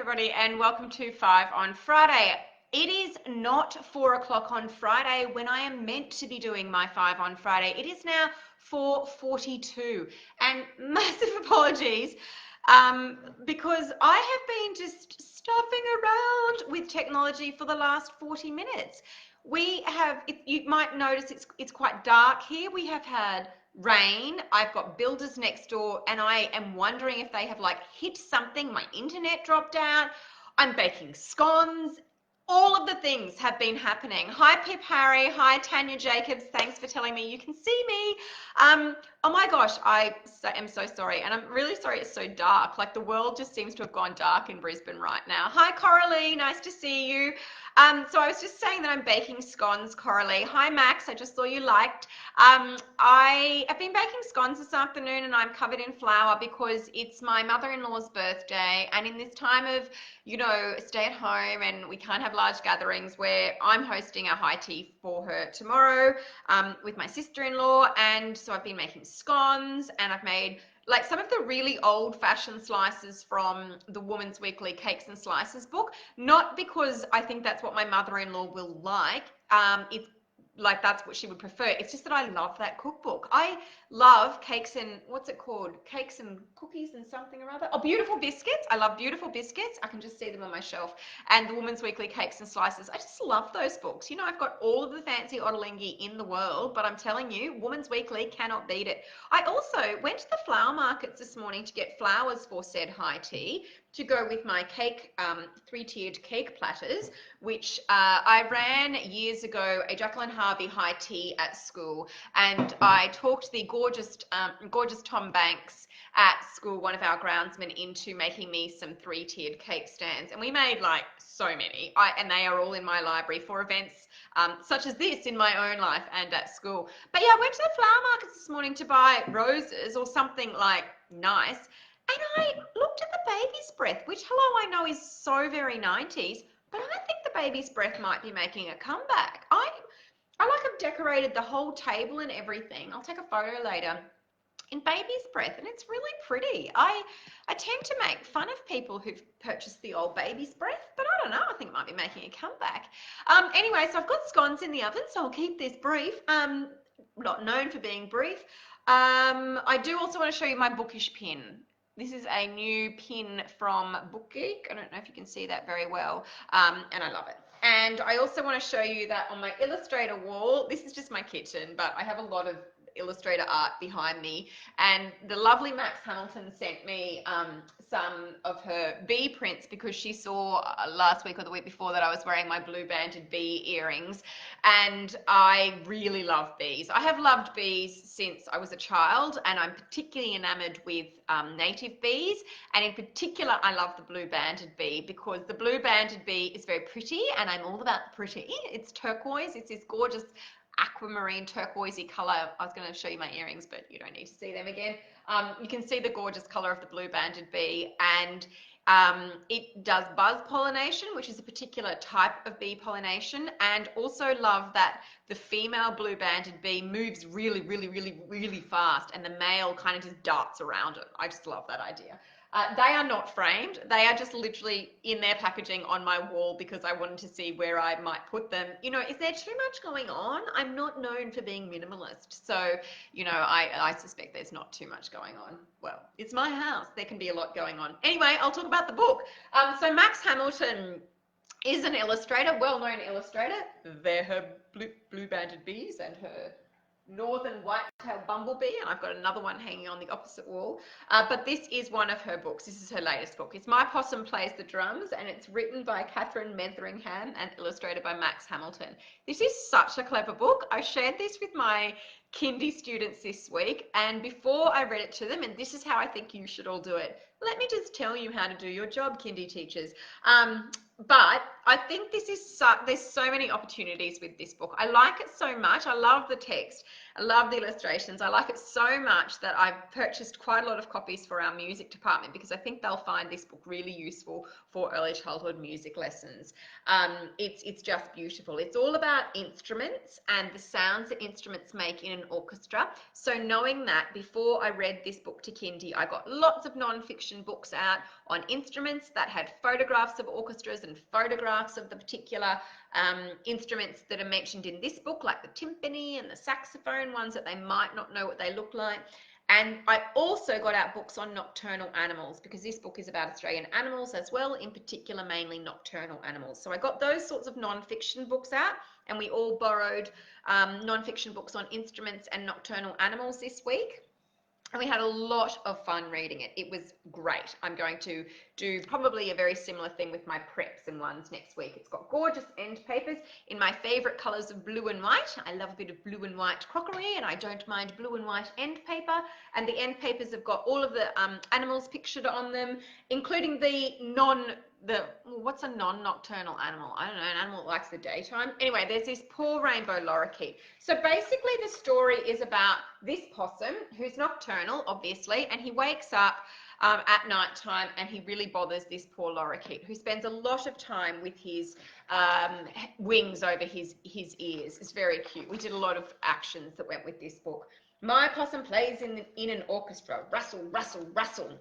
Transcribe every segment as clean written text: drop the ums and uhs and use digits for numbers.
everybody, and welcome to 5 on Friday. It is not 4 o'clock on Friday when I am meant to be doing my 5 on Friday. It is now 4:42, and massive apologies because I have been just stuffing around with technology for the last 40 minutes. You might notice it's quite dark here. We have had rain. I've got builders next door and I am wondering if they have like hit something. My internet dropped out. I'm baking scones. All of the things have been happening. Hi Pip Harry. Hi Tanya Jacobs. Thanks for telling me you can see me. Oh my gosh, I am so sorry. And I'm really sorry it's so dark. Like the world just seems to have gone dark in Brisbane right now. Hi Coralie, nice to see you. So I was just saying that I'm baking scones, Coralie. Hi Max, I just saw you liked. I have been baking scones this afternoon and I'm covered in flour because it's my mother-in-law's birthday, and in this time of, stay at home and we can't have large gatherings, where I'm hosting a high tea for her tomorrow with my sister-in-law, and so I've been making scones, and I've made like some of the really old-fashioned slices from the Woman's Weekly Cakes and Slices book, not because I think that's what my mother-in-law will like. It's like that's what she would prefer. It's just that I love that cookbook. I love cakes and, what's it called? Cakes and cookies and something or other. Oh, Beautiful Biscuits. I love Beautiful Biscuits. I can just see them on my shelf. And the Woman's Weekly Cakes and Slices. I just love those books. I've got all of the fancy ottolenghi in the world, but I'm telling you, Woman's Weekly cannot beat it. I also went to the flower markets this morning to get flowers for said high tea to go with my cake, three-tiered cake platters, which I ran years ago, a Jacqueline Harvey high tea at school, and I talked the gorgeous Tom Banks at school, one of our groundsmen, into making me some three-tiered cake stands, and we made like so many, and they are all in my library for events such as this in my own life and at school. But yeah, I went to the flower markets this morning to buy roses or something like nice. And I looked at the baby's breath, which, hello, I know is so very 90s, but I think the baby's breath might be making a comeback. I like have decorated the whole table and everything. I'll take a photo later in baby's breath, and it's really pretty. I tend to make fun of people who've purchased the old baby's breath, but I don't know, I think it might be making a comeback. Anyway, so I've got scones in the oven, so I'll keep this brief. Not known for being brief. I do also want to show you my bookish pin. This is a new pin from BookGeek. I don't know if you can see that very well, and I love it. And I also want to show you that on my Illustrator wall, this is just my kitchen, but I have a lot of Illustrator art behind me, and the lovely Max Hamilton sent me some of her bee prints because she saw last week or the week before that I was wearing my blue banded bee earrings, and I really love bees. I have loved bees since I was a child, and I'm particularly enamored with native bees, and in particular I love the blue banded bee because the blue banded bee is very pretty, and I'm all about the pretty. It's turquoise. It's this gorgeous aquamarine turquoisey color. I was going to show you my earrings, but you don't need to see them again. You can see the gorgeous color of the blue banded bee, and it does buzz pollination, which is a particular type of bee pollination, and also love that the female blue banded bee moves really, really, really, really fast, and the male kind of just darts around it. I just love that idea. They are not framed. They are just literally in their packaging on my wall because I wanted to see where I might put them. Is there too much going on? I'm not known for being minimalist. So, I suspect there's not too much going on. Well, it's my house. There can be a lot going on. Anyway, I'll talk about the book. So Max Hamilton is an illustrator, well-known illustrator. They're her blue banded bees and her northern white-tailed bumblebee, and I've got another one hanging on the opposite wall, but this is one of her books. This is her latest book. It's My Possum Plays the Drums, and it's written by Catherine Metheringham and illustrated by Max Hamilton. This is such a clever book. I shared this with my kindy students this week, and before I read it to them, and this is how I think you should all do it, let me just tell you how to do your job, kindy teachers. But I think this is there's so many opportunities with this book. I like it so much. I love the text. I love the illustrations. I like it so much that I've purchased quite a lot of copies for our music department because I think they'll find this book really useful for early childhood music lessons. It's just beautiful. It's all about instruments and the sounds that instruments make in an orchestra. So knowing that, before I read this book to Kindy, I got lots of non-fiction books out on instruments that had photographs of orchestras and photographs of the particular instruments that are mentioned in this book, like the timpani and the saxophone, ones that they might not know what they look like. And I also got out books on nocturnal animals because this book is about Australian animals as well, in particular mainly nocturnal animals. So I got those sorts of non-fiction books out, and we all borrowed non-fiction books on instruments and nocturnal animals this week. And we had a lot of fun reading it. It was great. I'm going to do probably a very similar thing with my preps and ones next week. It's got gorgeous end papers in my favorite colors of blue and white. I love a bit of blue and white crockery, and I don't mind blue and white end paper. And the end papers have got all of the animals pictured on them, including what's a non-nocturnal animal? I don't know, an animal that likes the daytime. Anyway, there's this poor rainbow lorikeet. So basically the story is about this possum who's nocturnal, obviously, and he wakes up at night time and he really bothers this poor lorikeet who spends a lot of time with his wings over his ears. It's very cute. We did a lot of actions that went with this book. My possum plays in an orchestra. Rustle, rustle, rustle.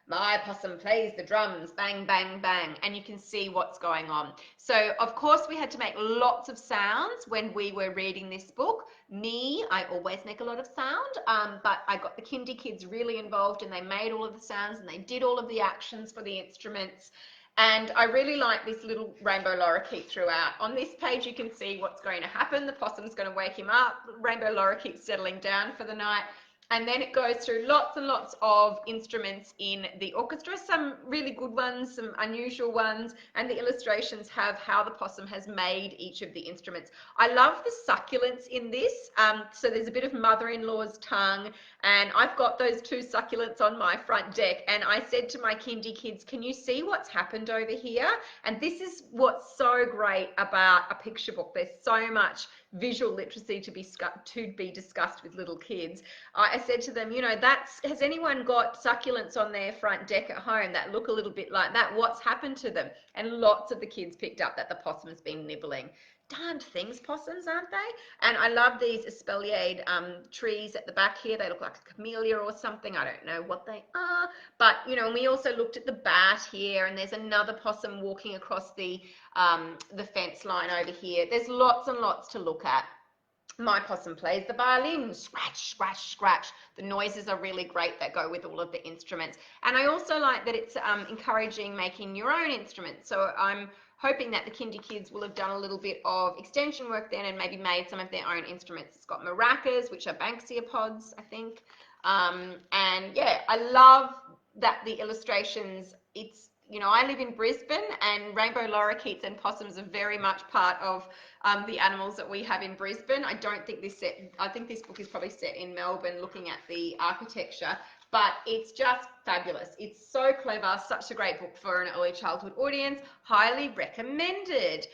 My possum plays the drums, bang, bang, bang, and you can see what's going on. So, of course, we had to make lots of sounds when we were reading this book. Me, I always make a lot of sound, but I got the kindy kids really involved, and they made all of the sounds, and they did all of the actions for the instruments. And I really like this little rainbow lorikeet throughout. On this page, you can see what's going to happen. The possum's going to wake him up. Rainbow lorikeet's settling down for the night. And then it goes through lots and lots of instruments in the orchestra, some really good ones, some unusual ones, and the illustrations have how the possum has made each of the instruments. I love the succulents in this. So there's a bit of mother-in-law's tongue, and I've got those two succulents on my front deck, and I said to my kindy kids, can you see what's happened over here? And this is what's so great about a picture book. There's so much visual literacy to be discussed with little kids. I said to them, you know, has anyone got succulents on their front deck at home that look a little bit like that? What's happened to them? And lots of the kids picked up that the possum's been nibbling. Darned things, possums, aren't they? And I love these espaliered trees at the back here. They look like a camellia or something. I don't know what they are. But, you know, and we also looked at the bat here, and there's another possum walking across the fence line over here. There's lots and lots to look at. My possum plays the violin, scratch, scratch, scratch. The noises are really great that go with all of the instruments. And I also like that it's encouraging making your own instruments. So I'm hoping that the kindy kids will have done a little bit of extension work then and maybe made some of their own instruments. It's got maracas, which are Banksia pods, I think. And yeah, I love that the illustrations, it's, you know, I live in Brisbane, and rainbow lorikeets and possums are very much part of the animals that we have in Brisbane. I think this book is probably set in Melbourne, looking at the architecture, but it's just fabulous. It's so clever, such a great book for an early childhood audience. Highly recommended.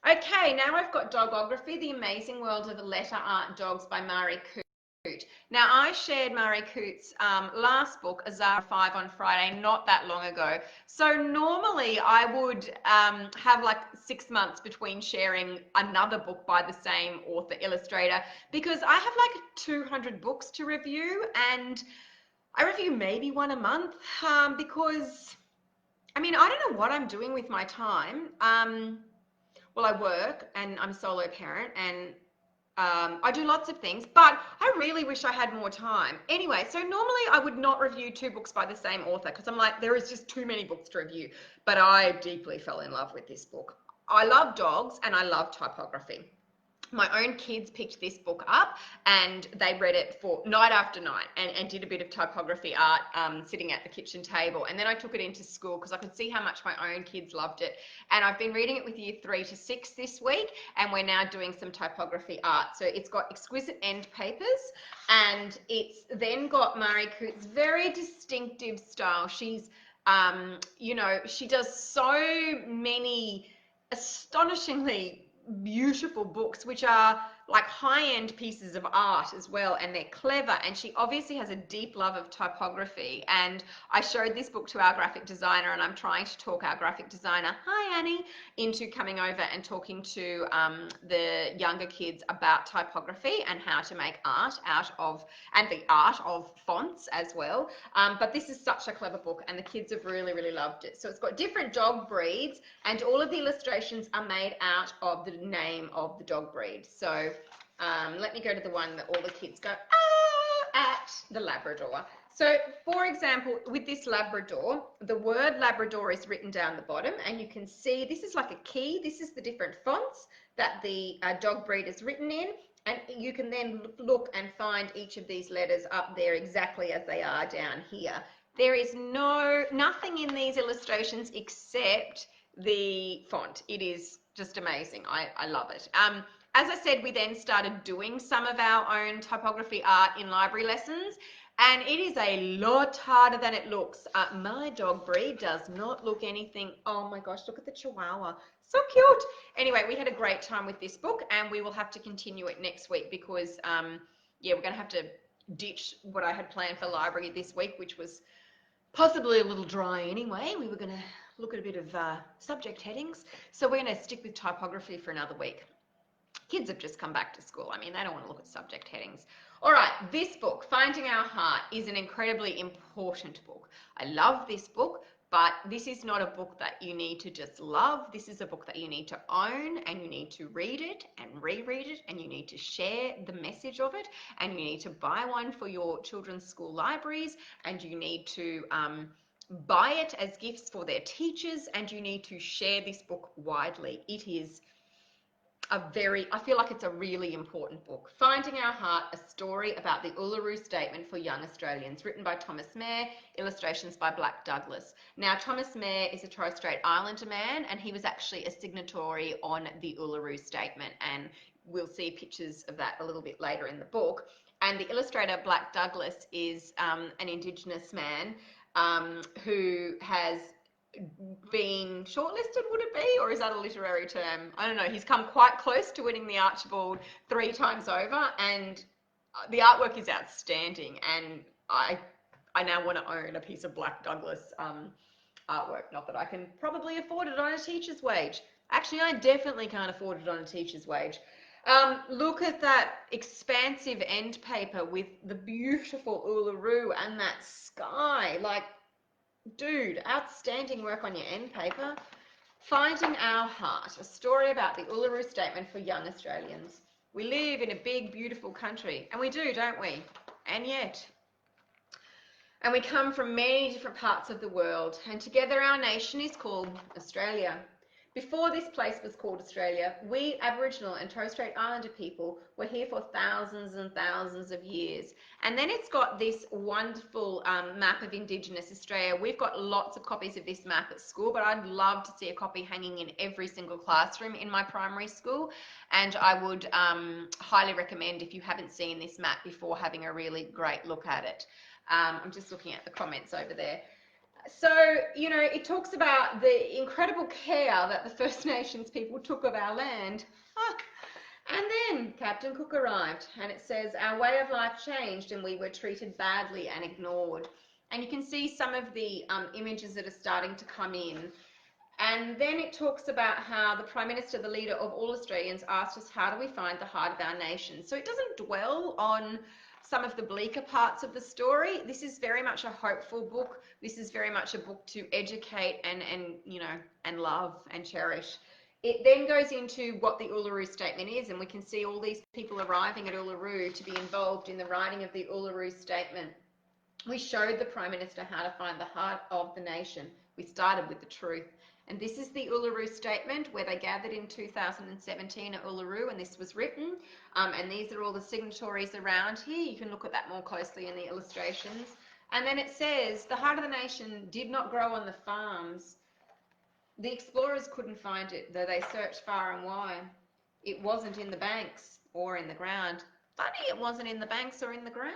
Okay, now I've got Dogography, The Amazing World of Letter Art Dogs by Marie Coote. Now, I shared Marie Coote's last book, Azara 5, on Friday, not that long ago. So normally I would have like 6 months between sharing another book by the same author illustrator, because I have like 200 books to review, and I review maybe one a month because, I mean, I don't know what I'm doing with my time. Well, I work and I'm a solo parent, and I do lots of things, but I really wish I had more time. Anyway, so normally I would not review 2 books by the same author because I'm like, there is just too many books to review. But I deeply fell in love with this book. I love dogs and I love typography. My own kids picked this book up and they read it for night after night and did a bit of typography art sitting at the kitchen table. And then I took it into school because I could see how much my own kids loved it. And I've been reading it with year 3 to 6 this week, and we're now doing some typography art. So it's got exquisite end papers, and it's then got Marie Coote's very distinctive style. She's, you know, she does so many astonishingly beautiful books, which are like high-end pieces of art as well, and they're clever, and she obviously has a deep love of typography. And I showed this book to our graphic designer, and I'm trying to talk our graphic designer, hi Annie, into coming over and talking to the younger kids about typography and how to make art out of, and the art of fonts as well. But this is such a clever book, and the kids have really, really loved it. So it's got different dog breeds, and all of the illustrations are made out of the name of the dog breed. So let me go to the one that all the kids go, ah, at, the Labrador. So for example, with this Labrador, the word Labrador is written down the bottom, and you can see this is like a key. This is the different fonts that the dog breed is written in, and you can then look and find each of these letters up there exactly as they are down here. There is nothing in these illustrations except the font. It is just amazing. I love it. As I said, we then started doing some of our own typography art in library lessons, and it is a lot harder than it looks. My dog breed does not look anything. Oh my gosh, look at the Chihuahua. So cute. Anyway, we had a great time with this book, and we will have to continue it next week because, yeah, we're going to have to ditch what I had planned for library this week, which was possibly a little dry anyway. We were going to look at a bit of subject headings. So we're going to stick with typography for another week. Kids have just come back to school. I mean, they don't want to look at subject headings. All right, this book, Finding Our Heart, is an incredibly important book. I love this book, but this is not a book that you need to just love. This is a book that you need to own, and you need to read it and reread it, and you need to share the message of it, and you need to buy one for your children's school libraries, and you need to buy it as gifts for their teachers, and you need to share this book widely. It is I feel like it's a really important book. Finding Our Heart, a story about the Uluru Statement for Young Australians, written by Thomas Mair, illustrations by Black Douglas. Now, Thomas Mair is a Torres Strait Islander man, and he was actually a signatory on the Uluru Statement, and we'll see pictures of that a little bit later in the book. And the illustrator, Black Douglas, is an Indigenous man who has been shortlisted, would it be, or is that a literary term? I don't know. He's come quite close to winning the Archibald 3 times over, and the artwork is outstanding, and I now want to own a piece of Black Douglas artwork. Not that I can probably afford it on a teacher's wage. Actually, I definitely can't afford it on a teacher's wage. Look at that expansive end paper with the beautiful Uluru and that sky. Like, dude, outstanding work on your end paper. Finding Our Heart, a story about the Uluru Statement for Young Australians. We live in a big, beautiful country, and we do, don't we? And yet. And we come from many different parts of the world, and together our nation is called Australia. Before this place was called Australia, we Aboriginal and Torres Strait Islander people were here for thousands and thousands of years. And then it's got this wonderful map of Indigenous Australia. We've got lots of copies of this map at school, but I'd love to see a copy hanging in every single classroom in my primary school. And I would highly recommend, if you haven't seen this map before, having a really great look at it. I'm just looking at the comments over there. So, you know, it talks about the incredible care that the First Nations people took of our land. And then Captain Cook arrived, and it says, our way of life changed and we were treated badly and ignored. And you can see some of the images that are starting to come in. And then it talks about how the Prime Minister, the leader of all Australians, asked us, how do we find the heart of our nation? So it doesn't dwell on some of the bleaker parts of the story. This is very much a hopeful book. This is very much a book to educate and you know, and love and cherish. It then goes into what the Uluru Statement is, and we can see all these people arriving at Uluru to be involved in the writing of the Uluru Statement. We showed the Prime Minister how to find the heart of the nation. We started with the truth. And this is the Uluru Statement, where they gathered in 2017 at Uluru, and this was written. And these are all the signatories around here. You can look at that more closely in the illustrations. And then it says, the heart of the nation did not grow on the farms. The explorers couldn't find it, though they searched far and wide. It wasn't in the banks or in the ground. Funny, it wasn't in the banks or in the ground.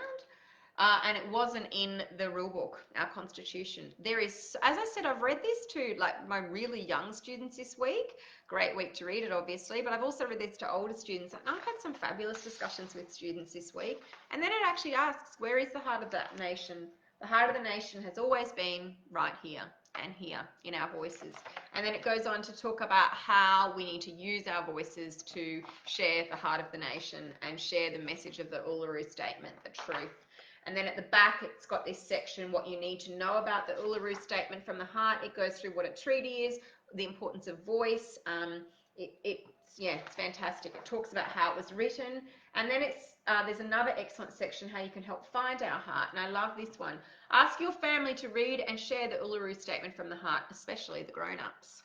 and it wasn't in the rule book, our constitution. There is, as I said, I've read this to like my really young students this week. Great week to read it, obviously, but I've also read this to older students. And I've had some fabulous discussions with students this week. And then it actually asks, where is the heart of that nation? The heart of the nation has always been right here and here in our voices. And then it goes on to talk about how we need to use our voices to share the heart of the nation and share the message of the Uluru Statement, the truth. And then at the back, it's got this section, what you need to know about the Uluru Statement from the Heart. It goes through what a treaty is, the importance of voice. It's fantastic. It talks about how it was written. And then there's another excellent section, how you can help find our heart. And I love this one. Ask your family to read and share the Uluru Statement from the Heart, especially the grown-ups.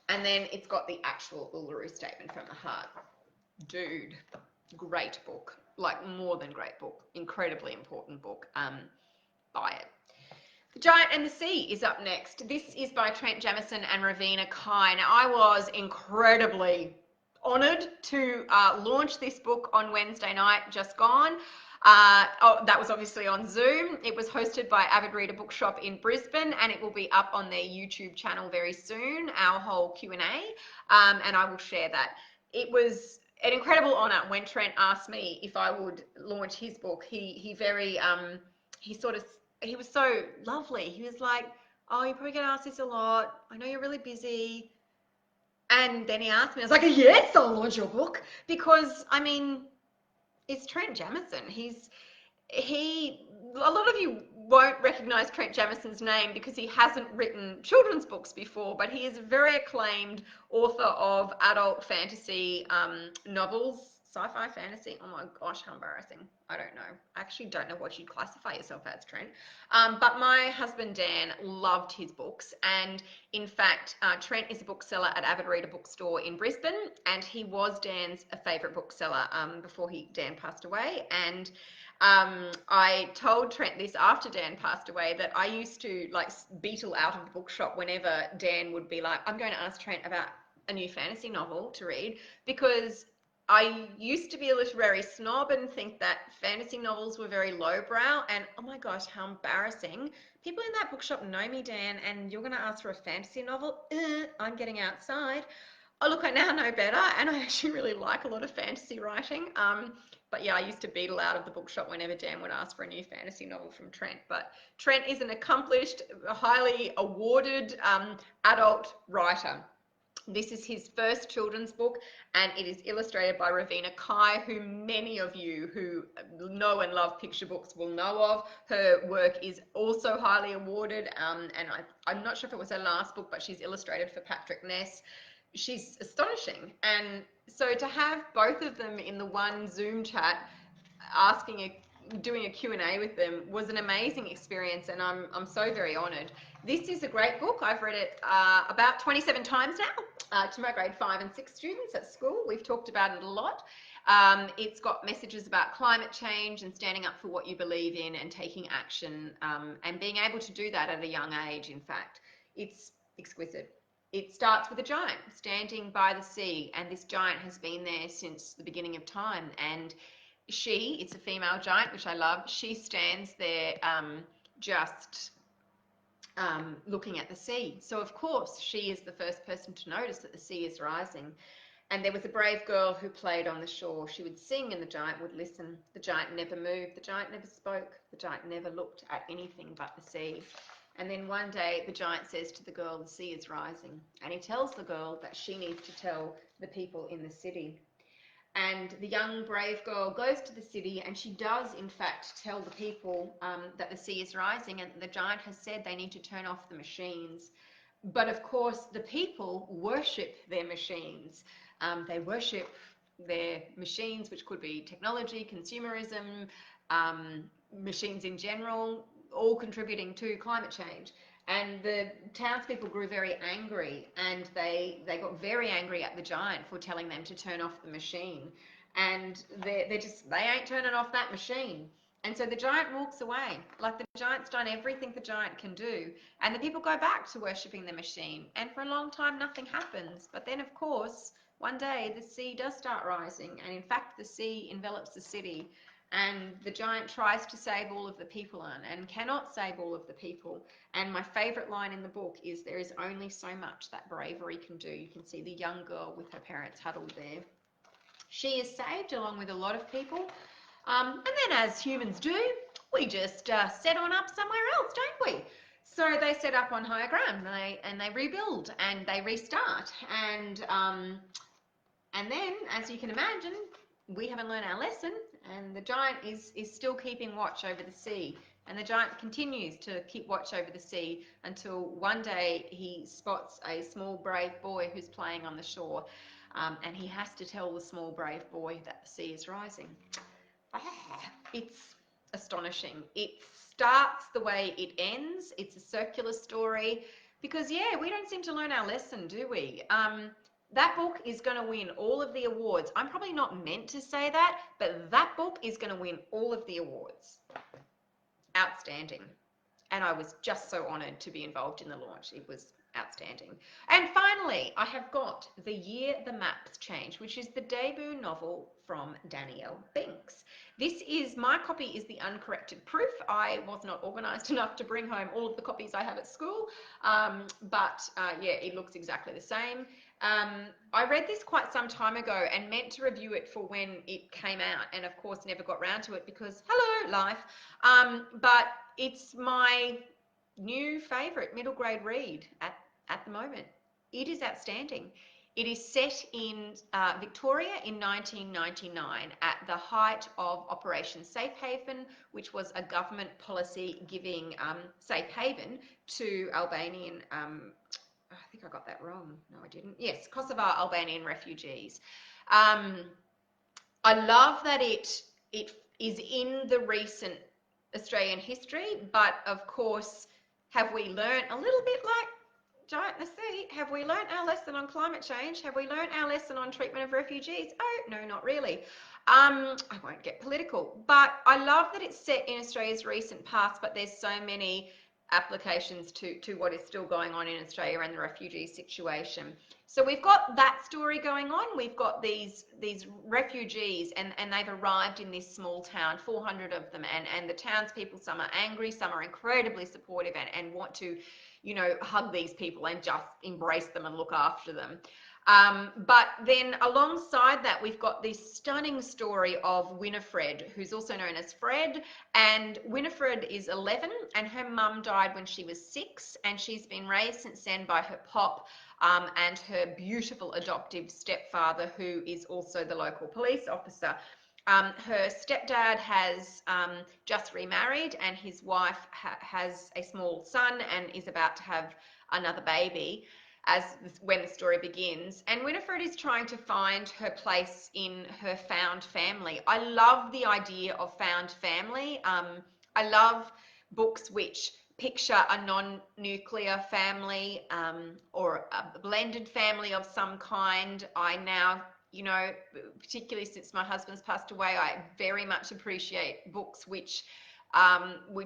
And then it's got the actual Uluru Statement from the Heart. Dude, great book. Like, more than great book. Incredibly important book. Buy it. The Giant and the Sea is up next. This is by Trent Jamieson and Ravina Kai. Now, I was incredibly honoured to launch this book on Wednesday night, just gone. That was obviously on Zoom. It was hosted by Avid Reader Bookshop in Brisbane, and it will be up on their YouTube channel very soon, our whole Q&A, and I will share that. It was an incredible honour when Trent asked me if I would launch his book. He was so lovely. He was like, oh, you're probably going to ask this a lot. I know you're really busy. And then he asked me, I was like, yes, I'll launch your book. Because, I mean, it's Trent Jamieson. A lot of you won't recognise Trent Jamieson's name because he hasn't written children's books before, but he is a very acclaimed author of adult fantasy novels. Sci-fi fantasy? Oh my gosh, how embarrassing. I don't know. I actually don't know what you'd classify yourself as, Trent. But my husband, Dan, loved his books. And in fact, Trent is a bookseller at Avid Reader Bookstore in Brisbane. And he was Dan's favourite bookseller before Dan passed away. And I told Trent this after Dan passed away, that I used to like beetle out of the bookshop whenever Dan would be like, I'm going to ask Trent about a new fantasy novel to read, because I used to be a literary snob and think that fantasy novels were very lowbrow, and oh my gosh, how embarrassing. People in that bookshop know me, Dan, and you're going to ask for a fantasy novel? I'm getting outside. Oh, look, I now know better, and I actually really like a lot of fantasy writing. But yeah, I used to beetle out of the bookshop whenever Dan would ask for a new fantasy novel from Trent. But Trent is an accomplished, highly awarded adult writer. This is his first children's book, and it is illustrated by Ravina Kai, who many of you who know and love picture books will know of. Her work is also highly awarded, and I'm not sure if it was her last book, but she's illustrated for Patrick Ness. She's astonishing. And so to have both of them in the one Zoom chat doing a Q&A with them was an amazing experience, and I'm so very honoured. This is a great book. I've read it about 27 times now to my grade 5 and 6 students at school. We've talked about it a lot. It's got messages about climate change and standing up for what you believe in and taking action, and being able to do that at a young age, in fact. It's exquisite. It starts with a giant standing by the sea, and this giant has been there since the beginning of time, and it's a female giant, which I love. She stands there just looking at the sea. So of course she is the first person to notice that the sea is rising. And there was a brave girl who played on the shore. She would sing and the giant would listen. The giant never moved. The giant never spoke. The giant never looked at anything but the sea. And then one day the giant says to the girl, the sea is rising. And he tells the girl that she needs to tell the people in the city. And the young brave girl goes to the city, and she does in fact tell the people that the sea is rising, and the giant has said they need to turn off the machines. But of course the people worship their machines. They worship their machines, which could be technology, consumerism, machines in general, all contributing to climate change. And the townspeople grew very angry, and they got very angry at the giant for telling them to turn off the machine. And they ain't turning off that machine. And so the giant walks away. Like, the giant's done everything the giant can do. And the people go back to worshipping the machine. And for a long time, nothing happens. But then, of course, one day the sea does start rising. And in fact, the sea envelops the city. and the giant tries to save all of the people and cannot save all of the people. And my favorite line in the book is, there is only so much that bravery can do. You can see the young girl with her parents huddled there. She is saved along with a lot of people. And then, as humans do, we just set on up somewhere else, don't we? So they set up on higher ground, and they rebuild and they restart. And then, as you can imagine, we haven't learned our lesson, and the giant is still keeping watch over the sea. And the giant continues to keep watch over the sea until one day he spots a small brave boy who's playing on the shore, and he has to tell the small brave boy that the sea is rising. It's astonishing. It starts the way it ends. It's a circular story because, yeah, we don't seem to learn our lesson, do we? That book is going to win all of the awards. I'm probably not meant to say that, but that book is going to win all of the awards. Outstanding. And I was just so honoured to be involved in the launch. It was outstanding. And finally, I have got The Year the Maps Changed, which is the debut novel from Danielle Binks. My copy is the uncorrected proof. I was not organised enough to bring home all of the copies I have at school, but yeah, it looks exactly the same. I read this quite some time ago and meant to review it for when it came out, and of course never got round to it because, hello, life. But it's my new favourite middle grade read at the moment. It is outstanding. It is set in Victoria in 1999 at the height of Operation Safe Haven, which was a government policy giving safe haven to Albanian, I think I got that wrong. No, I didn't. Yes, Kosovar Albanian refugees. I love that it is in the recent Australian history, but of course, have we learned a little bit like Giant in the Sea? Have we learned our lesson on climate change? Have we learned our lesson on treatment of refugees? Oh, no, not really. I won't get political, but I love that it's set in Australia's recent past, but there's so many applications to what is still going on in Australia and the refugee situation. So we've got that story going on. We've got these refugees, and they've arrived in this small town, 400 of them, and the townspeople, some are angry, some are incredibly supportive and want to, you know, hug these people and just embrace them and look after them. But then alongside that, we've got this stunning story of Winifred, who's also known as Fred. And Winifred is 11 and her mum died when she was 6, and she's been raised since then by her pop and her beautiful adoptive stepfather, who is also the local police officer. Her stepdad has just remarried, and his wife has a small son and is about to have another baby when the story begins. And Winifred is trying to find her place in her found family. I love the idea of found family. I love books which picture a non-nuclear family or a blended family of some kind. I now, you know, particularly since my husband's passed away, I very much appreciate books which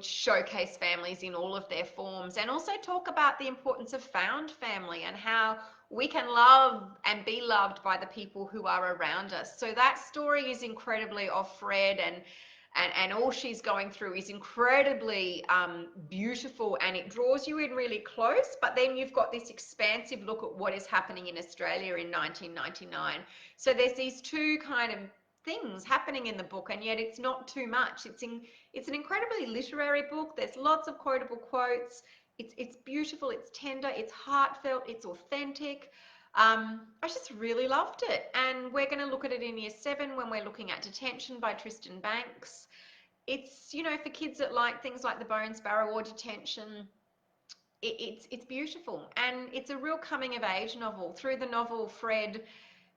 showcase families in all of their forms, and also talk about the importance of found family and how we can love and be loved by the people who are around us. So that story is incredibly of Fred, and all she's going through is incredibly beautiful, and it draws you in really close. But then you've got this expansive look at what is happening in Australia in 1999. So there's these two kind of things happening in the book, and yet it's not too much. It's an incredibly literary book. There's lots of quotable quotes. It's beautiful, it's tender, it's heartfelt, it's authentic. I just really loved it, and we're going to look at it in Year 7 when we're looking at Detention by Tristan Banks. It's, you know, for kids that like things like The Bones Barrow or Detention. It's beautiful, and it's a real coming of age novel. Through the novel, Fred,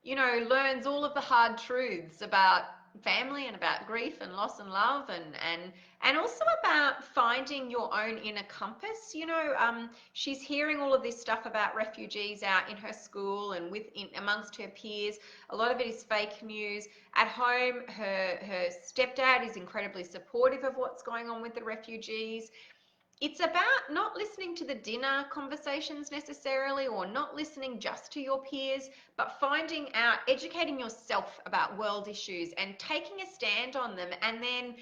you know, learns all of the hard truths about family and about grief and loss and love, and also about finding your own inner compass. You know, she's hearing all of this stuff about refugees out in her school and amongst her peers. A lot of it is fake news. At home, her stepdad is incredibly supportive of what's going on with the refugees. it's about not listening to the dinner conversations necessarily, or not listening just to your peers, but finding out, educating yourself about world issues and taking a stand on them, and then,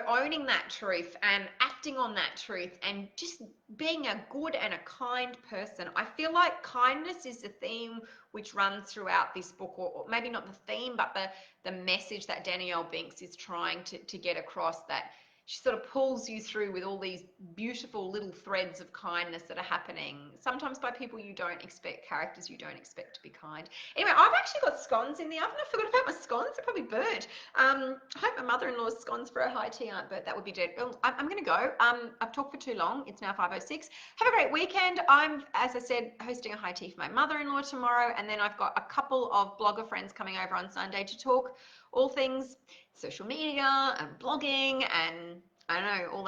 owning that truth and acting on that truth and just being a good and a kind person. I feel like kindness is the theme which runs throughout this book, or maybe not the theme, but the message that Danielle Binks is trying to get across, that she sort of pulls you through with all these beautiful little threads of kindness that are happening, sometimes by people you don't expect, characters you don't expect to be kind. Anyway, I've actually got scones in the oven. I forgot about my scones. They're probably burnt. I hope my mother-in-law's scones for her high tea aren't burnt. That would be dead. I'm going to go. I've talked for too long. It's now 5:06. Have a great weekend. I'm, as I said, hosting a high tea for my mother-in-law tomorrow, and then I've got a couple of blogger friends coming over on Sunday to talk all things social media and blogging and I don't know, all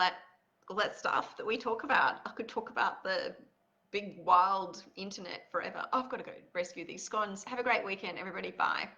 that stuff that we talk about. I could talk about the big wild internet forever. I've got to go rescue these scones. Have a great weekend, everybody. Bye.